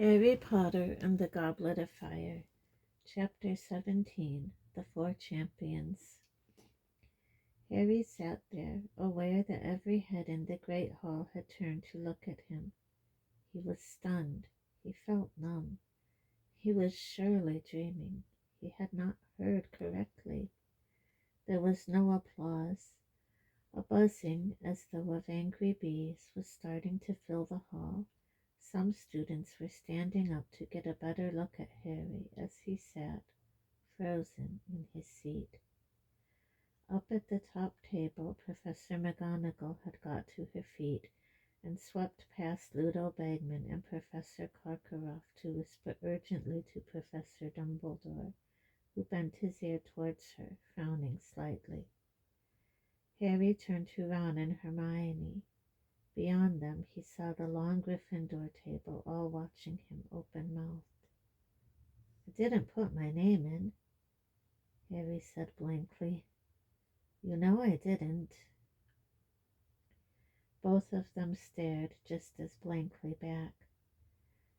Harry Potter and the Goblet of Fire, Chapter 17, The Four Champions. Harry sat there, aware that every head in the great hall had turned to look at him. He was stunned. He felt numb. He was surely dreaming. He had not heard correctly. There was no applause. A buzzing, as though of angry bees, was starting to fill the hall. Some students were standing up to get a better look at Harry as he sat, frozen, in his seat. Up at the top table, Professor McGonagall had got to her feet and swept past Ludo Bagman and Professor Karkaroff to whisper urgently to Professor Dumbledore, who bent his ear towards her, frowning slightly. Harry turned to Ron and Hermione. Beyond them, he saw the long Gryffindor table, all watching him open-mouthed. "I didn't put my name in," Harry said blankly. "You know I didn't." Both of them stared just as blankly back.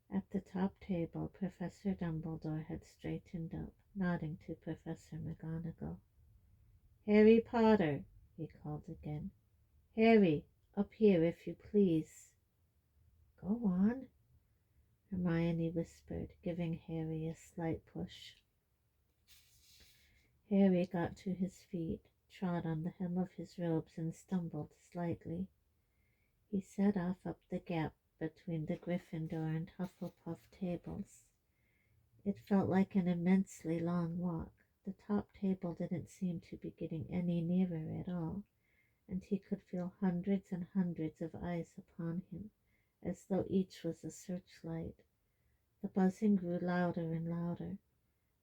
At the top table, Professor Dumbledore had straightened up, nodding to Professor McGonagall. "Harry Potter," he called again. "Harry, up here, if you please." "Go on," Hermione whispered, giving Harry a slight push. Harry got to his feet, trod on the hem of his robes, and stumbled slightly. He set off up the gap between the Gryffindor and Hufflepuff tables. It felt like an immensely long walk. The top table didn't seem to be getting any nearer at all, and he could feel hundreds and hundreds of eyes upon him, as though each was a searchlight. The buzzing grew louder and louder.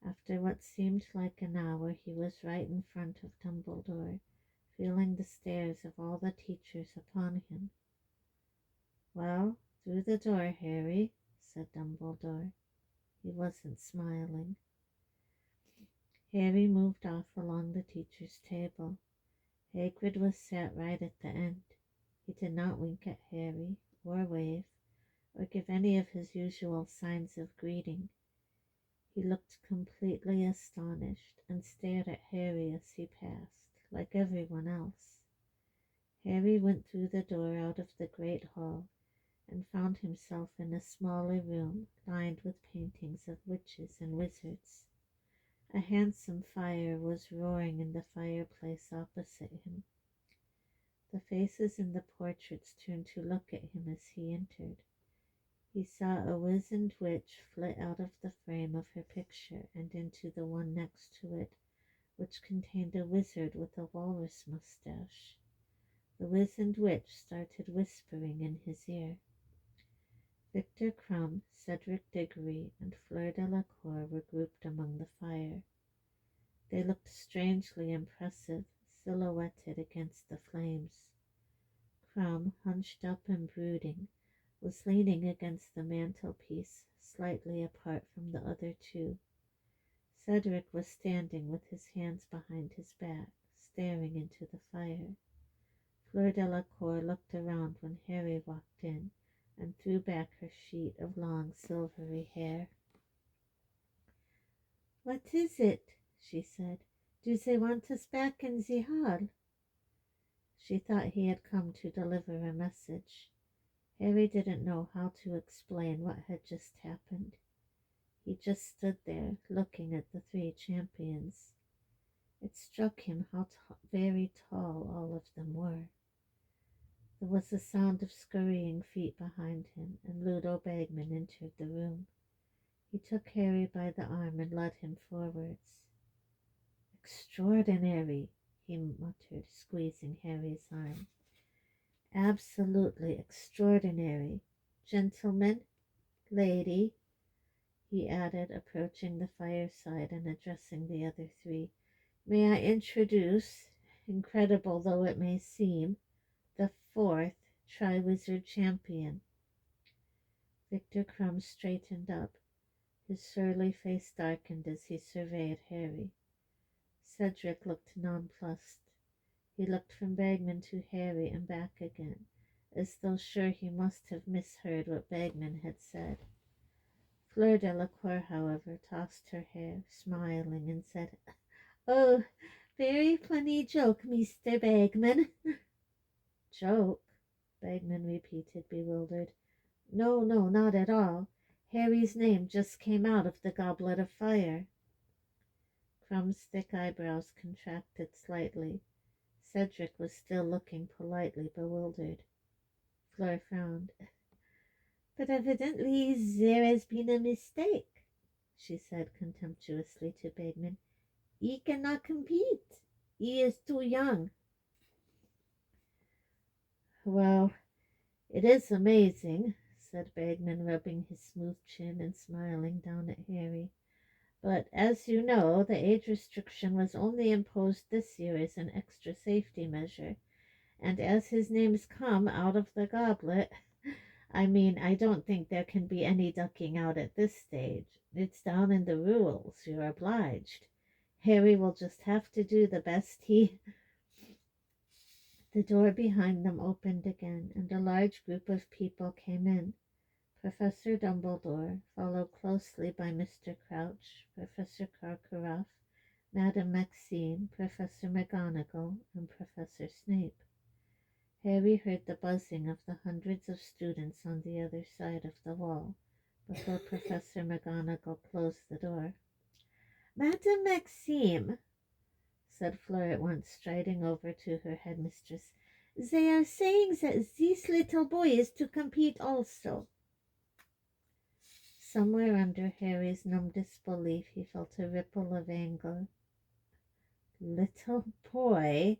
After what seemed like an hour, he was right in front of Dumbledore, feeling the stares of all the teachers upon him. "Well, through the door, Harry," said Dumbledore. He wasn't smiling. Harry moved off along the teacher's table. Hagrid was sat right at the end. He did not wink at Harry, or wave, or give any of his usual signs of greeting. He looked completely astonished and stared at Harry as he passed, like everyone else. Harry went through the door out of the great hall and found himself in a smaller room lined with paintings of witches and wizards. A handsome fire was roaring in the fireplace opposite him. The faces in the portraits turned to look at him as he entered. He saw a wizened witch flit out of the frame of her picture and into the one next to it, which contained a wizard with a walrus mustache. The wizened witch started whispering in his ear. Victor Crumb, Cedric Diggory, and Fleur Delacour were grouped among the fire. They looked strangely impressive, silhouetted against the flames. Crumb, hunched up and brooding, was leaning against the mantelpiece, slightly apart from the other two. Cedric was standing with his hands behind his back, staring into the fire. Fleur Delacour looked around when Harry walked in and threw back her sheet of long silvery hair. "What is it?" she said. "Do they want us back in the hall?" She thought he had come to deliver a message. Harry didn't know how to explain what had just happened. He just stood there, looking at the three champions. It struck him how very tall all of them were. There was a sound of scurrying feet behind him, and Ludo Bagman entered the room. He took Harry by the arm and led him forwards. "Extraordinary," he muttered, squeezing Harry's arm. "Absolutely extraordinary. Gentlemen, lady," he added, approaching the fireside and addressing the other three, "may I introduce, incredible though it may seem, the fourth Triwizard Champion." Victor Crumb straightened up. His surly face darkened as he surveyed Harry. Cedric looked nonplussed. He looked from Bagman to Harry and back again, as though sure he must have misheard what Bagman had said. Fleur Delacour, however, tossed her hair, smiling, and said, "Oh, very funny joke, Mr. Bagman." "Joke?" Bagman repeated, bewildered. "No, no, not at all. Harry's name just came out of the goblet of fire." Crumb's thick eyebrows contracted slightly. Cedric was still looking politely bewildered. Fleur frowned. "But evidently there has been a mistake," she said contemptuously to Bagman. "He cannot compete. He is too young." "Well, it is amazing," said Bagman, rubbing his smooth chin and smiling down at Harry. "But as you know, the age restriction was only imposed this year as an extra safety measure, and as his name's come out of the goblet, I don't think there can be any ducking out at this stage. It's down in the rules. You're obliged. Harry will just have to do the best he—" The door behind them opened again, and a large group of people came in. Professor Dumbledore, followed closely by Mr. Crouch, Professor Karkaroff, Madame Maxime, Professor McGonagall, and Professor Snape. Harry heard the buzzing of the hundreds of students on the other side of the wall before Professor McGonagall closed the door. "Madame Maxime," said Fleur at once, striding over to her headmistress, "they are saying that this little boy is to compete also." Somewhere under Harry's numb disbelief he felt a ripple of anger. "Little boy!"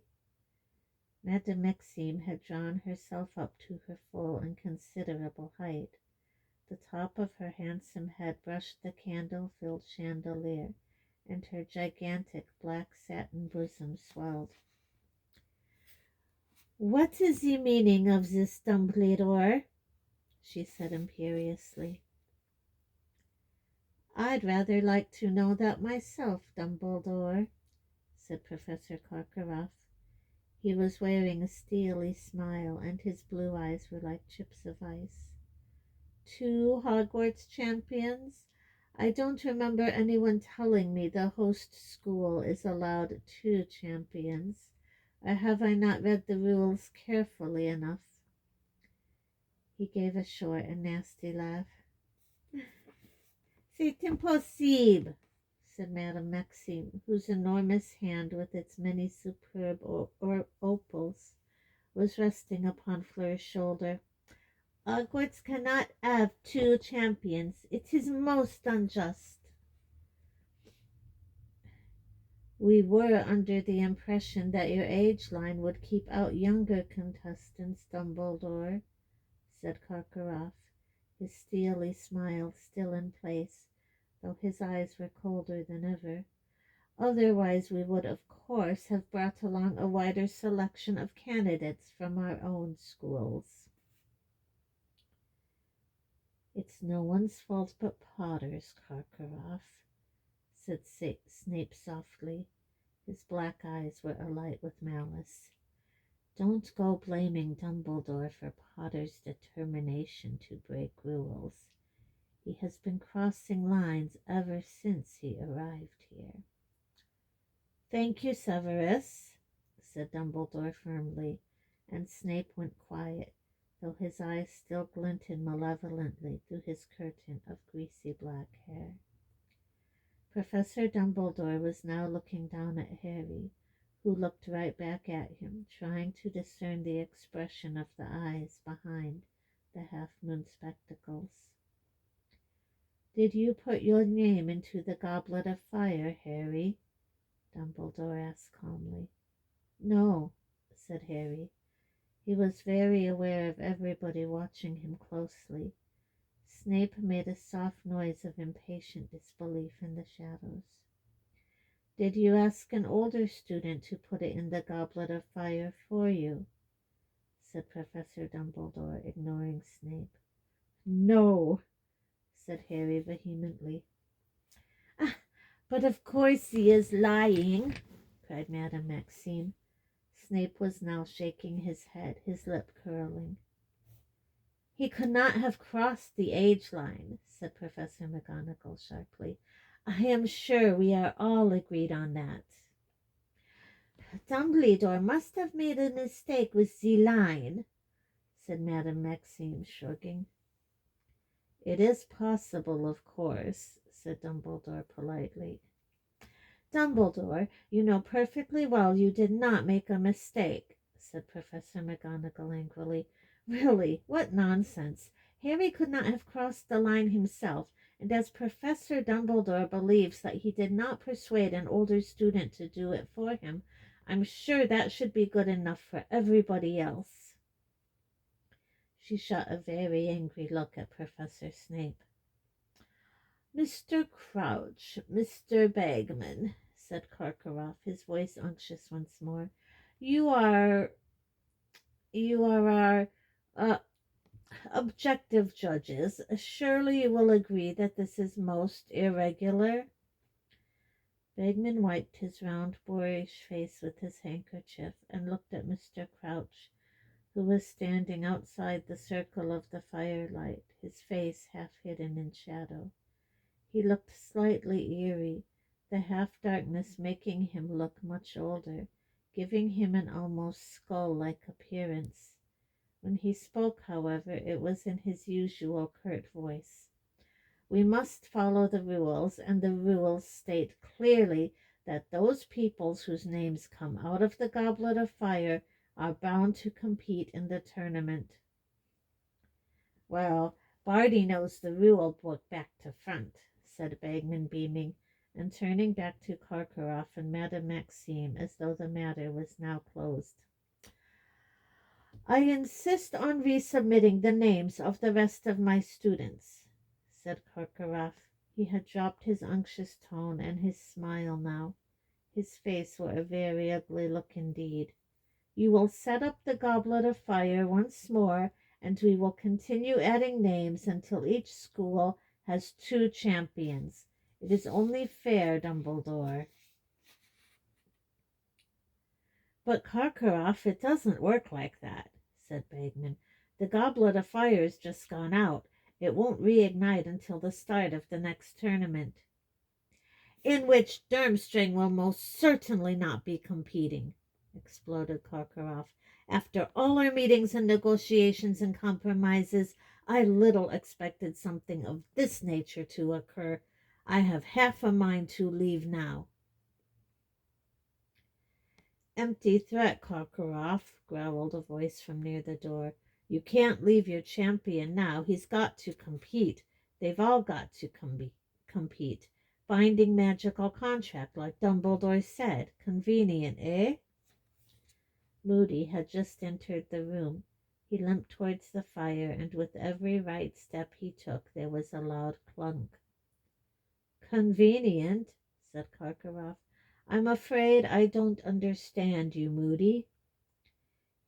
Madame Maxime had drawn herself up to her full and considerable height. The top of her handsome head brushed the candle-filled chandelier, and her gigantic black satin bosom swelled. "What is the meaning of this, Dumbledore?" she said imperiously. "I'd rather like to know that myself, Dumbledore," said Professor Karkaroff. He was wearing a steely smile, and his blue eyes were like chips of ice. "Two Hogwarts champions? I don't remember anyone telling me the host school is allowed 2 champions. Or have I not read the rules carefully enough?" He gave a short and nasty laugh. "C'est impossible," said Madame Maxime, whose enormous hand with its many superb opals was resting upon Fleur's shoulder. "Hogwarts cannot have 2 champions. It is most unjust." "We were under the impression that your age line would keep out younger contestants, Dumbledore," said Karkaroff, his steely smile still in place, though his eyes were colder than ever. "Otherwise we would, of course, have brought along a wider selection of candidates from our own schools." "It's no one's fault but Potter's, Karkaroff," said Snape softly. His black eyes were alight with malice. "Don't go blaming Dumbledore for Potter's determination to break rules. He has been crossing lines ever since he arrived here." "Thank you, Severus," said Dumbledore firmly, and Snape went quiet, though his eyes still glinted malevolently through his curtain of greasy black hair. Professor Dumbledore was now looking down at Harry, who looked right back at him, trying to discern the expression of the eyes behind the half-moon spectacles. "Did you put your name into the goblet of fire, Harry?" Dumbledore asked calmly. "No," said Harry. He was very aware of everybody watching him closely. Snape made a soft noise of impatient disbelief in the shadows. "Did you ask an older student to put it in the goblet of fire for you?" said Professor Dumbledore, ignoring Snape. "No," said Harry vehemently. "Ah, but of course he is lying," cried Madame Maxime. Snape was now shaking his head, his lip curling. He could not have crossed the age line, said Professor McGonagall sharply. I am sure we are all agreed on that. Dumbledore must have made a mistake with the line, said Madame Maxime, shrugging. It is possible, of course, said Dumbledore politely. Dumbledore, you know perfectly well you did not make a mistake, said Professor McGonagall angrily. Really, what nonsense! Harry could not have crossed the line himself, and as Professor Dumbledore believes that he did not persuade an older student to do it for him, I'm sure that should be good enough for everybody else. She shot a very angry look at Professor Snape. Mr. Crouch, Mr. Bagman, said Karkaroff, his voice unctuous once more, you are our objective judges. Surely you will agree that this is most irregular. Bagman wiped his round, boorish face with his handkerchief and looked at Mr. Crouch, who was standing outside the circle of the firelight, his face half hidden in shadow. He looked slightly eerie, the half-darkness making him look much older, giving him an almost skull-like appearance. When he spoke, however, it was in his usual curt voice. We must follow the rules, and the rules state clearly that those peoples whose names come out of the Goblet of Fire are bound to compete in the tournament. Well, Barty knows the rule book back to front, said Bagman, beaming, and turning back to Karkaroff and Madame Maxime as though the matter was now closed. I insist on resubmitting the names of the rest of my students, said Karkaroff. He had dropped his unctuous tone and his smile now. His face wore a very ugly look indeed. You will set up the Goblet of Fire once more, and we will continue adding names until each school has 2 champions. It is only fair, Dumbledore. But Karkaroff, it doesn't work like that, said Bagman. The Goblet of Fire's just gone out. It won't reignite until the start of the next tournament, in which Durmstrang will most certainly not be competing, exploded Karkaroff. After all our meetings and negotiations and compromises, I little expected something of this nature to occur. I have half a mind to leave now. Empty threat, Karkaroff, growled a voice from near the door. You can't leave your champion now. He's got to compete. They've all got to compete. Binding magical contract, like Dumbledore said. Convenient, eh? Moody had just entered the room. He limped towards the fire, and with every right step he took there was a loud clunk. Convenient, said Karkaroff. I'm afraid I don't understand you, Moody.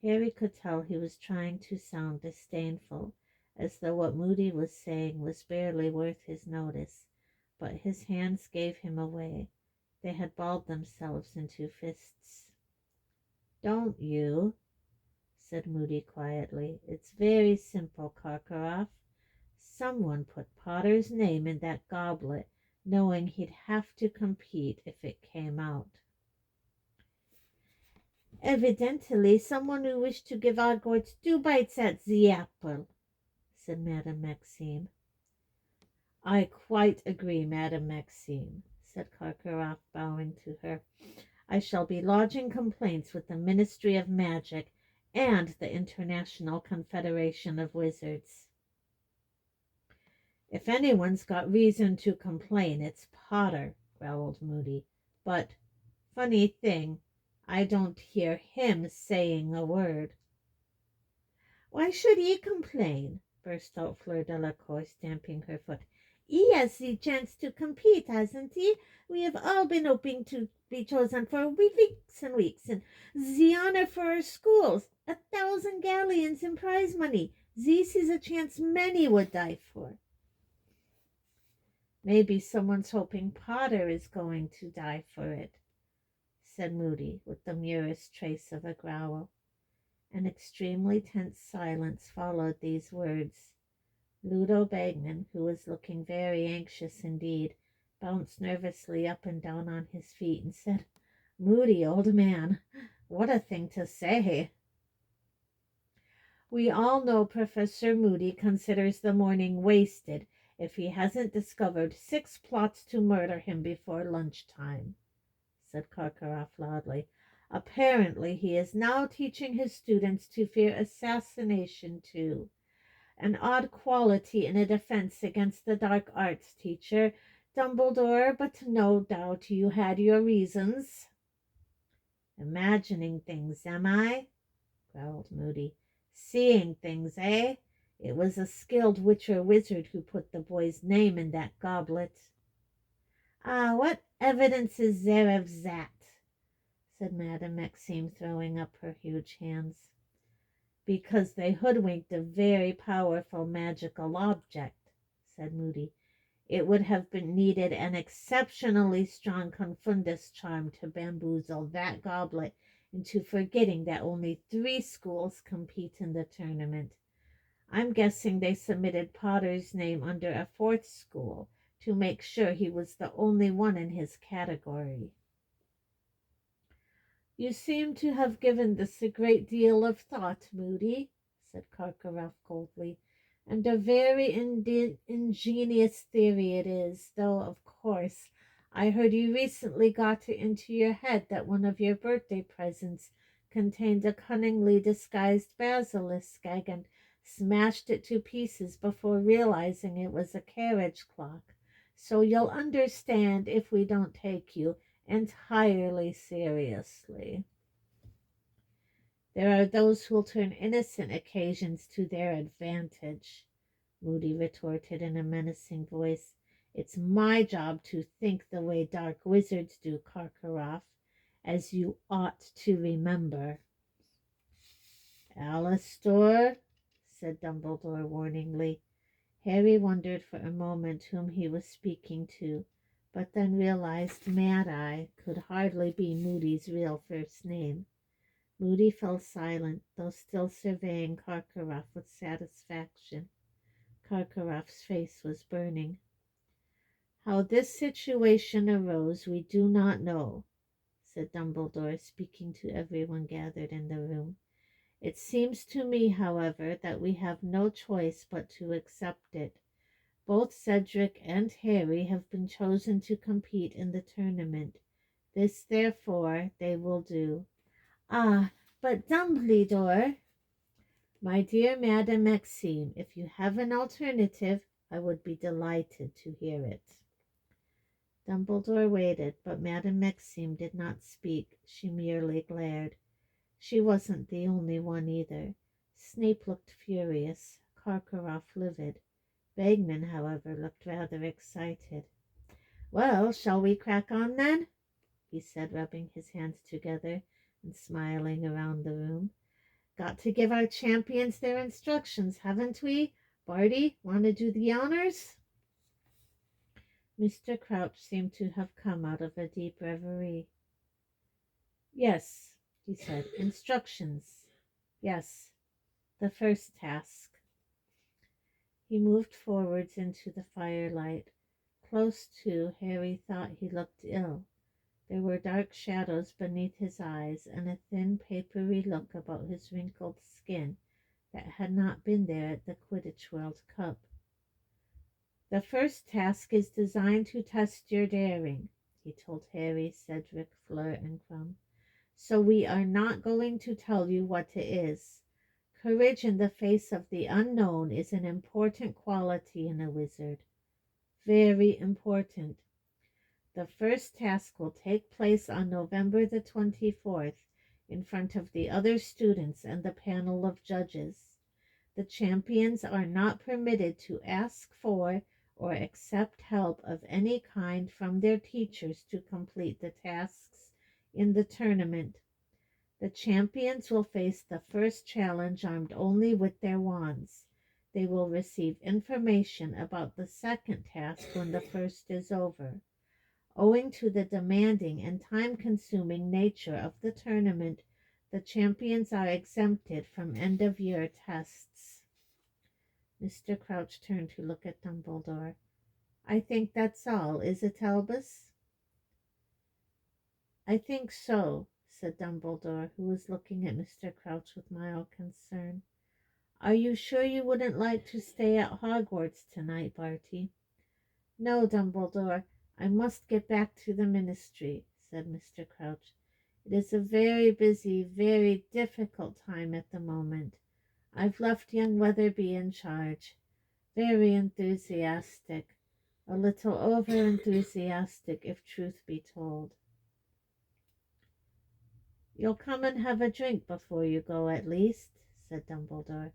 Harry could tell he was trying to sound disdainful, as though what Moody was saying was barely worth his notice, but his hands gave him away. They had balled themselves into fists. Don't you? Said Moody quietly. It's very simple, Karkaroff. Someone put Potter's name in that goblet, knowing he'd have to compete if it came out. Evidently someone who wished to give Hogwarts 2 bites at the apple, said Madame Maxime. I quite agree, Madame Maxime, said Karkaroff, bowing to her. I shall be lodging complaints with the Ministry of Magic and the International Confederation of Wizards. If anyone's got reason to complain, it's Potter, growled Moody. But, funny thing, I don't hear him saying a word. Why should he complain? Burst out Fleur Delacour, stamping her foot. He has the chance to compete, hasn't he? We have all been hoping to be chosen for weeks and weeks, and the honor for our schools, 1,000 galleons in prize money. This is a chance many would die for. Maybe someone's hoping Potter is going to die for it, said Moody, with the merest trace of a growl. An extremely tense silence followed these words. Ludo Bagman, who was looking very anxious indeed, bounced nervously up and down on his feet and said, "Moody, old man, what a thing to say!" "We all know Professor Moody considers the morning wasted if he hasn't discovered 6 plots to murder him before lunchtime," said Karkaroff loudly. "Apparently he is now teaching his students to fear assassination too. An odd quality in a defense against the dark arts, teacher Dumbledore, but no doubt you had your reasons." "Imagining things, am I?" growled Moody. "Seeing things, eh? It was a skilled witch or wizard who put the boy's name in that goblet." "Ah, what evidence is there of that?" said Madame Maxime, throwing up her huge hands. "Because they hoodwinked a very powerful magical object," said Moody. "It would have been needed an exceptionally strong confundus charm to bamboozle that goblet into forgetting that only 3 schools compete in the tournament. I'm guessing they submitted Potter's name under a 4th school to make sure he was the only one in his category." "You seem to have given this a great deal of thought, Moody," said Karkaroff coldly, "and a very ingenious theory it is, though, of course, I heard you recently got it into your head that one of your birthday presents contained a cunningly disguised basilisk egg and smashed it to pieces before realizing it was a carriage clock. So you'll understand if we don't take you entirely seriously." "There are those who'll turn innocent occasions to their advantage," Moody retorted in a menacing voice. "It's my job to think the way dark wizards do, Karkaroff, as you ought to remember." "Alastor," said Dumbledore warningly. Harry wondered for a moment whom he was speaking to, but then realized Mad Eye could hardly be Moody's real first name. Moody fell silent, though still surveying Karkaroff with satisfaction. Karkaroff's face was burning. "How this situation arose we do not know," said Dumbledore, speaking to everyone gathered in the room. "It seems to me, however, that we have no choice but to accept it. Both Cedric and Harry have been chosen to compete in the tournament. This, therefore, they will do." "Ah, but Dumbledore—" "My dear Madame Maxime, if you have an alternative, I would be delighted to hear it." Dumbledore waited, but Madame Maxime did not speak. She merely glared. She wasn't the only one either. Snape looked furious, Karkaroff livid. Bagman, however, looked rather excited. "Well, shall we crack on then?" he said, rubbing his hands together and smiling around the room. "Got to give our champions their instructions, haven't we? Barty, want to do the honors?" Mr. Crouch seemed to have come out of a deep reverie. "Yes," he said, "instructions. Yes, the first task." He moved forwards into the firelight. Close to, Harry thought he looked ill. There were dark shadows beneath his eyes and a thin, papery look about his wrinkled skin that had not been there at the Quidditch World Cup. "The first task is designed to test your daring," he told Harry, Cedric, Fleur, and Crumb. "So we are not going to tell you what it is. Courage in the face of the unknown is an important quality in a wizard. Very important. The first task will take place on November the 24th in front of the other students and the panel of judges. The champions are not permitted to ask for or accept help of any kind from their teachers to complete the tasks in the tournament. The champions will face the first challenge armed only with their wands. They will receive information about the second task when the first is over. Owing to the demanding and time-consuming nature of the tournament, The champions are exempted from end-of-year tests. Mr. Crouch turned to look at Dumbledore. I think that's all, is it, Albus? I think so, said Dumbledore, who was looking at Mr. Crouch with mild concern. Are you sure you wouldn't like to stay at Hogwarts tonight, Barty? No, Dumbledore, I must get back to the Ministry, said Mr. Crouch. It is a very busy, very difficult time at the moment. I've left young Weatherby in charge. Very enthusiastic. A little over-enthusiastic, if truth be told. You'll come and have a drink before you go, at least, said Dumbledore.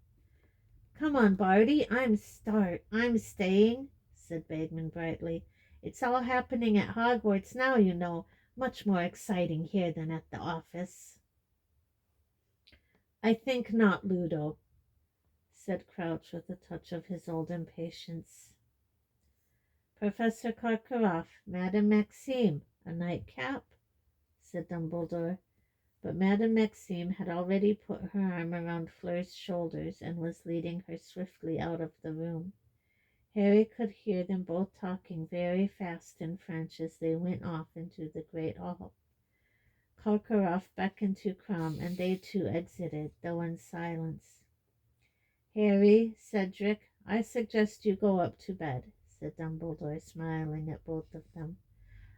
Come on, Barty, I'm staying, said Bagman brightly. It's all happening at Hogwarts now, you know. Much more exciting here than at the office. I think not, Ludo, said Crouch with a touch of his old impatience. Professor Karkaroff, Madame Maxime, a nightcap, said Dumbledore. But Madame Maxime had already put her arm around Fleur's shoulders and was leading her swiftly out of the room. Harry could hear them both talking very fast in French as they went off into the great hall. Karkaroff beckoned to Krum, and they too exited, though in silence. Harry, Cedric, I suggest you go up to bed, said Dumbledore, smiling at both of them.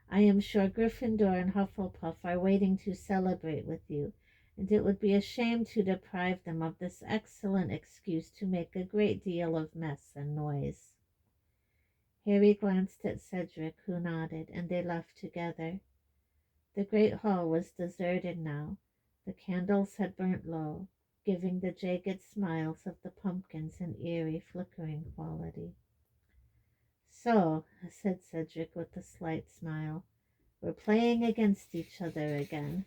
I am sure Gryffindor and Hufflepuff are waiting to celebrate with you, and it would be a shame to deprive them of this excellent excuse to make a great deal of mess and noise. Harry glanced at Cedric, who nodded, and they left together. The great hall was deserted now. The candles had burnt low, giving the jagged smiles of the pumpkins an eerie, flickering quality. So, said Cedric with a slight smile, we're playing against each other again.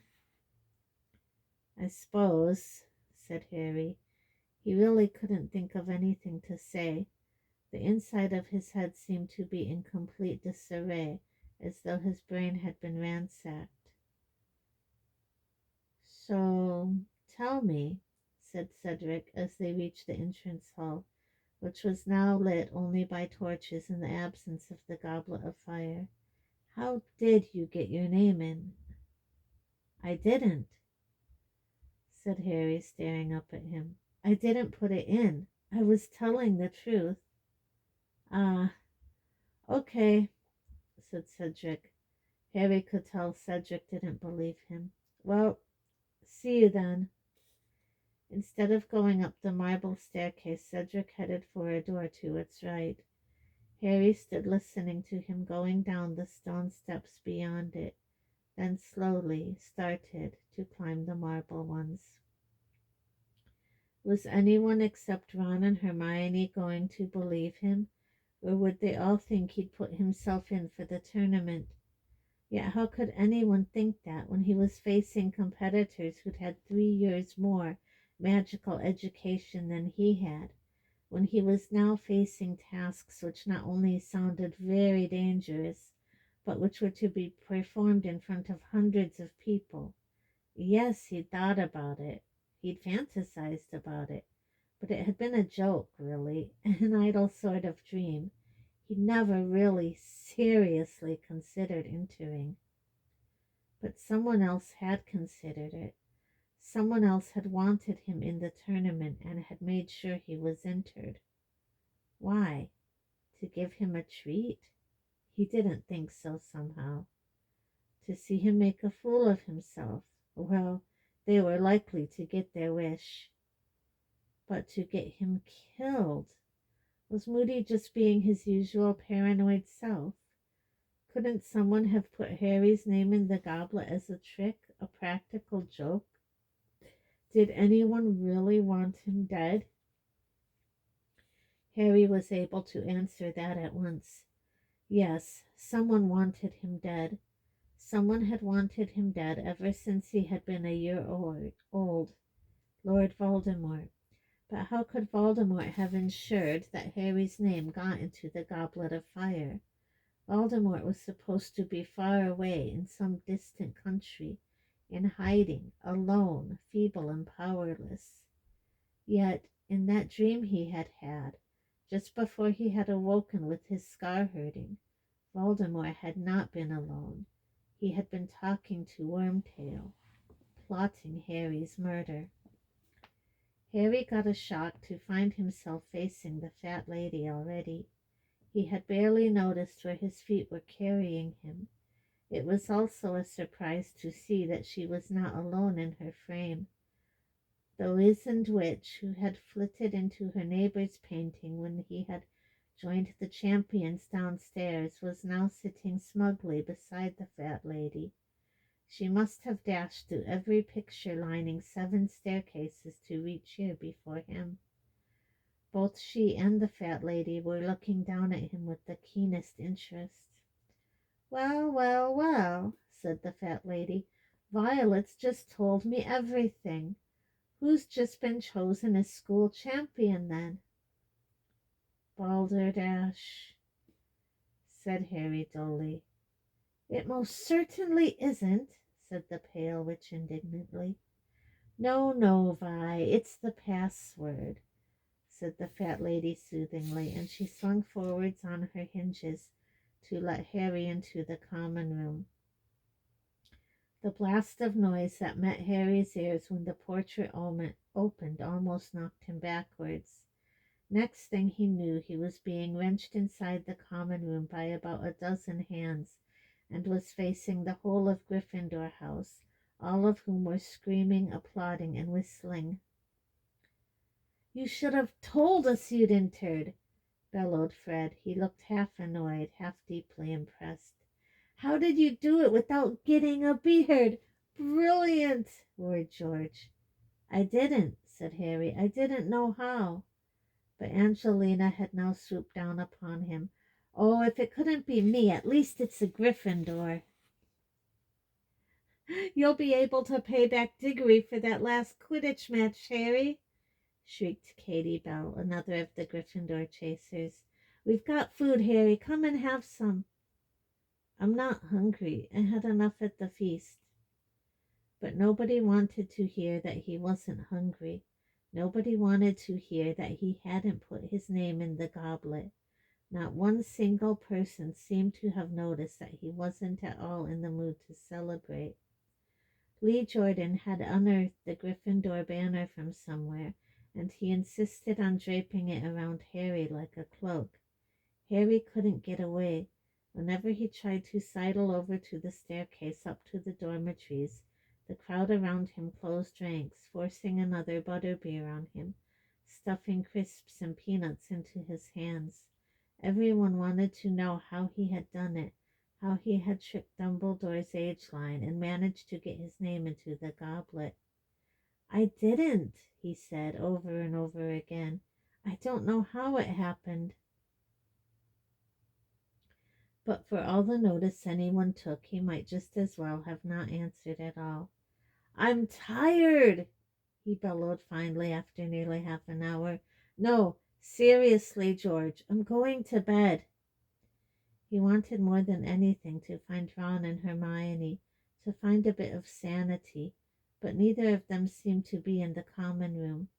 I suppose, said Harry. He really couldn't think of anything to say. The inside of his head seemed to be in complete disarray, as though his brain had been ransacked. So, tell me, said Cedric as they reached the entrance hall, which was now lit only by torches in the absence of the goblet of fire. How did you get your name in? I didn't, said Harry, staring up at him. I didn't put it in. I was telling the truth. Ah, okay, said Cedric. Harry could tell Cedric didn't believe him. Well, see you then. Instead of going up the marble staircase, Cedric headed for a door to its right. Harry stood listening to him going down the stone steps beyond it, then slowly started to climb the marble ones. Was anyone except Ron and Hermione going to believe him, or would they all think he'd put himself in for the tournament? Yet how could anyone think that when he was facing competitors who'd had 3 years more magical education than he had, when he was now facing tasks which not only sounded very dangerous, but which were to be performed in front of hundreds of people? Yes, he'd thought about it. He'd fantasized about it. But it had been a joke, really, an idle sort of dream. He'd never really seriously considered entering. But someone else had considered it. Someone else had wanted him in the tournament and had made sure he was entered. Why? To give him a treat? He didn't think so somehow. To see him make a fool of himself? Well, they were likely to get their wish. But to get him killed? Was Moody just being his usual paranoid self? Couldn't someone have put Harry's name in the goblet as a trick, a practical joke? Did anyone really want him dead? Harry was able to answer that at once. Yes, someone wanted him dead. Someone had wanted him dead ever since he had been a year old. Lord Voldemort. But how could Voldemort have ensured that Harry's name got into the Goblet of Fire? Voldemort was supposed to be far away in some distant country, in hiding, alone, feeble and powerless. Yet, in that dream he had had, just before he had awoken with his scar hurting, Voldemort had not been alone. He had been talking to Wormtail, plotting Harry's murder. Harry got a shock to find himself facing the fat lady already. He had barely noticed where his feet were carrying him. It was also a surprise to see that she was not alone in her frame. The wizened witch, who had flitted into her neighbor's painting when he had joined the champions downstairs, was now sitting smugly beside the fat lady. She must have dashed through every picture lining 7 staircases to reach here before him. Both she and the fat lady were looking down at him with the keenest interest. "Well, well, well," said the fat lady. "Violet's just told me everything. Who's just been chosen as school champion, then?" "Balderdash," said Harry dully. "It most certainly isn't," said the pale witch indignantly. "No, no, Vi, it's the password," said the fat lady soothingly, and she swung forwards on her hinges to let Harry into the common room. The blast of noise that met Harry's ears when the portrait opened almost knocked him backwards. Next thing he knew, he was being wrenched inside the common room by about a dozen hands, and was facing the whole of Gryffindor House, all of whom were screaming, applauding, and whistling. "You should have told us you'd entered," bellowed Fred. He looked half annoyed, half deeply impressed. "How did you do it without getting a beard?" "Brilliant!" roared George. "I didn't," said Harry. "I didn't know how." But Angelina had now swooped down upon him. "Oh, if it couldn't be me, at least it's a Gryffindor." "You'll be able to pay back Diggory for that last Quidditch match, Harry," shrieked Katie Bell, another of the Gryffindor chasers. "We've got food, Harry. Come and have some." "I'm not hungry. I had enough at the feast." But nobody wanted to hear that he wasn't hungry. Nobody wanted to hear that he hadn't put his name in the goblet. Not one single person seemed to have noticed that he wasn't at all in the mood to celebrate. Lee Jordan had unearthed the Gryffindor banner from somewhere, and he insisted on draping it around Harry like a cloak. Harry couldn't get away. Whenever he tried to sidle over to the staircase up to the dormitories, the crowd around him closed ranks, forcing another butterbeer on him, stuffing crisps and peanuts into his hands. Everyone wanted to know how he had done it, how he had tricked Dumbledore's age line and managed to get his name into the goblet. "I didn't," he said over and over again. "I don't know how it happened." But for all the notice anyone took, he might just as well have not answered at all. "I'm tired," he bellowed finally after nearly half an hour. "No, seriously, George, I'm going to bed." He wanted more than anything to find Ron and Hermione, to find a bit of sanity, but neither of them seemed to be in the common room.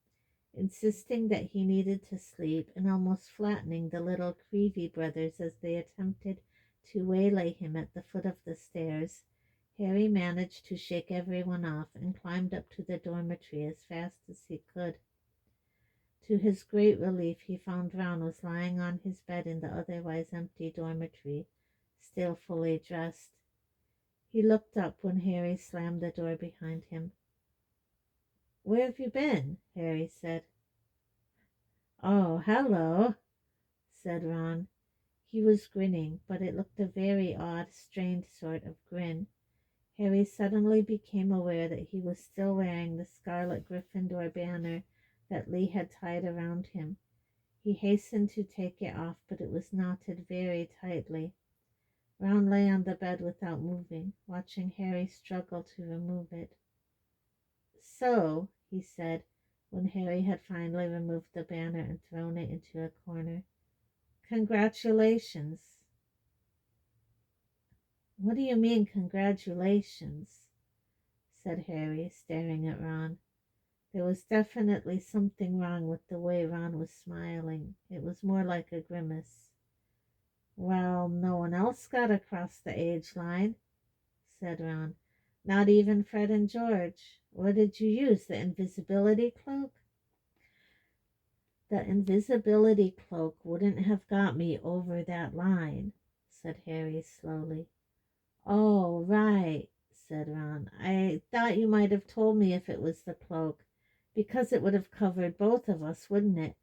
Insisting that he needed to sleep, and almost flattening the little Creevy brothers as they attempted to waylay him at the foot of the stairs, Harry managed to shake everyone off and climbed up to the dormitory as fast as he could. To his great relief, he found Ron was lying on his bed in the otherwise empty dormitory, still fully dressed. He looked up when Harry slammed the door behind him. "Where have you been?" Harry said. "Oh, hello," said Ron. He was grinning, but it looked a very odd, strained sort of grin. Harry suddenly became aware that he was still wearing the scarlet Gryffindor banner that Lee had tied around him. He hastened to take it off, but it was knotted very tightly. Ron lay on the bed without moving, watching Harry struggle to remove it. "So," he said, when Harry had finally removed the banner and thrown it into a corner, "congratulations." "What do you mean, congratulations?" said Harry, staring at Ron. There was definitely something wrong with the way Ron was smiling. It was more like a grimace. Well, no one else got across the age line, said Ron. Not even Fred and George. What did you use, the invisibility cloak? The invisibility cloak wouldn't have got me over that line, said Harry slowly. Oh, right, said Ron. I thought you might have told me if it was the cloak, because it would have covered both of us, wouldn't it?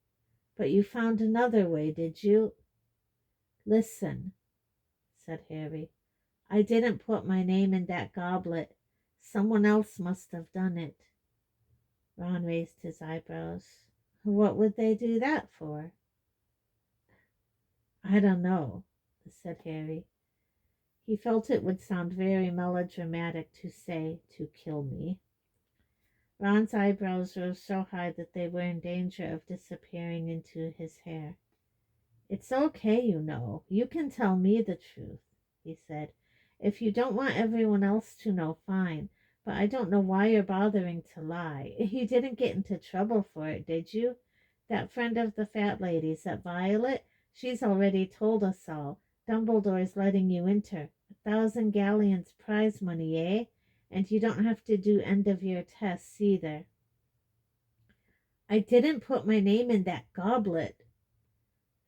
But you found another way, did you? Listen, said Harry. I didn't put my name in that goblet. Someone else must have done it. Ron raised his eyebrows. What would they do that for? I don't know, said Harry. He felt it would sound very melodramatic to say, to kill me. Ron's eyebrows rose so high that they were in danger of disappearing into his hair. It's okay, you know. You can tell me the truth, he said. If you don't want everyone else to know, fine. But I don't know why you're bothering to lie. You didn't get into trouble for it, did you? That friend of the fat lady's, that Violet, she's already told us all. Dumbledore's letting you enter. 1,000 galleons prize money, eh? And you don't have to do end-of-year tests either. I didn't put my name in that goblet,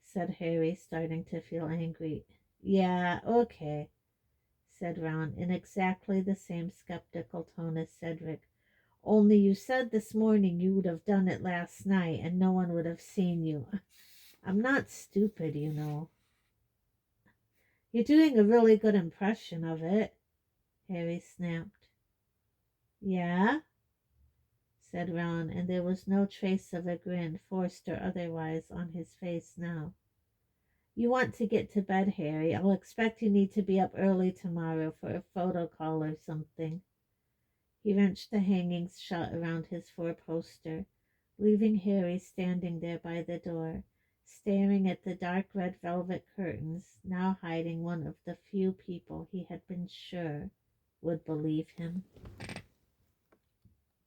said Harry, starting to feel angry. Yeah, okay, said Ron, in exactly the same skeptical tone as Cedric. Only you said this morning you would have done it last night and no one would have seen you. I'm not stupid, you know. You're doing a really good impression of it, Harry snapped. Yeah? Said Ron, and there was no trace of a grin, forced or otherwise, on his face now. You want to get to bed, Harry. I'll expect you need to be up early tomorrow for a photo call or something. He wrenched the hangings shut around his four-poster, leaving Harry standing there by the door, staring at the dark red velvet curtains, now hiding one of the few people he had been sure would believe him.